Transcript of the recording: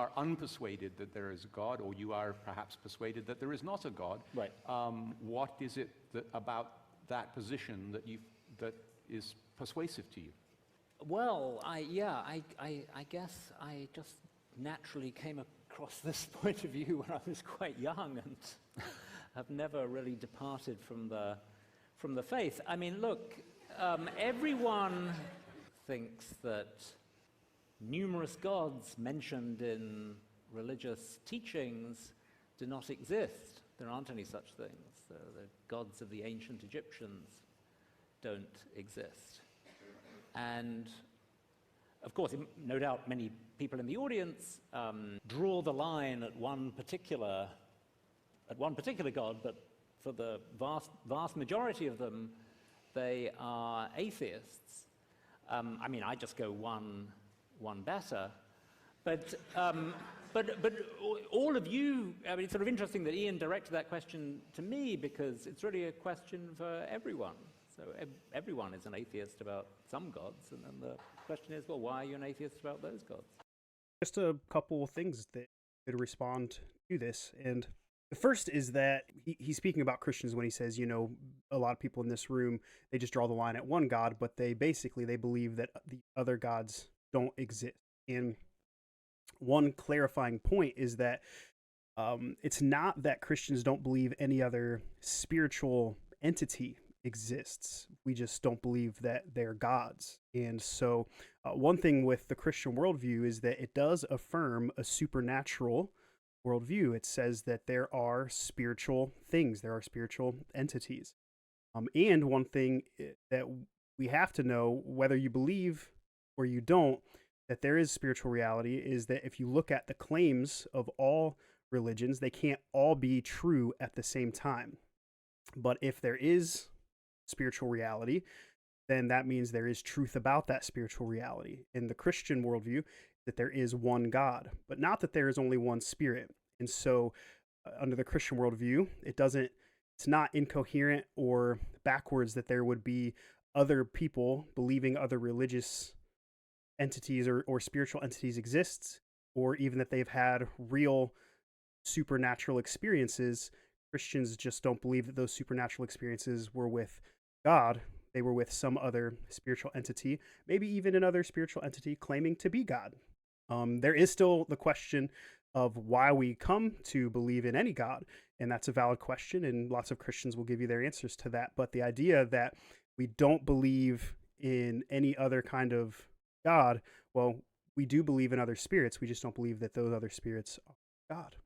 are unpersuaded that there is a God, or you are perhaps persuaded that there is not a God. Right. What is it about that position that is persuasive to you? Well, I guess I just naturally came across this point of view when I was quite young, and have never really departed from the faith. I mean, look, everyone thinks that numerous gods mentioned in religious teachings do not exist. There aren't any such things. The gods of the ancient Egyptians don't exist. And of course, no doubt many people in the audience draw the line at one particular god, but for the vast majority of them, they are atheists. I mean, I just go one better, but all of you. I mean, it's sort of interesting that Ian directed that question to me, because it's really a question for everyone. So everyone is an atheist about some gods, and then the question is, well, why are you an atheist about those gods? Just a couple of things that could respond to this. And the first is that he's speaking about Christians when he says, a lot of people in this room, they just draw the line at one God, but they believe that the other gods don't exist. And one clarifying point is that it's not that Christians don't believe any other spiritual entity exists. We just don't believe that they're gods. And so one thing with the Christian worldview is that it does affirm a supernatural worldview. It says that there are spiritual things, there are spiritual entities. And one thing that we have to know, whether you believe or you don't, that there is spiritual reality, is that if you look at the claims of all religions, they can't all be true at the same time. But if there is spiritual reality, then that means there is truth about that spiritual reality. In the Christian worldview, that there is one God, but not that there is only one spirit. And so under the Christian worldview, it's not incoherent or backwards that there would be other people believing other religious entities or spiritual entities exist, or even that they've had real supernatural experiences. Christians just don't believe that those supernatural experiences were with God. They were with some other spiritual entity, maybe even another spiritual entity claiming to be God. There is still the question of why we come to believe in any God, and that's a valid question, and lots of Christians will give you their answers to that. But the idea that we don't believe in any other kind of God, well, we do believe in other spirits. We just don't believe that those other spirits are God.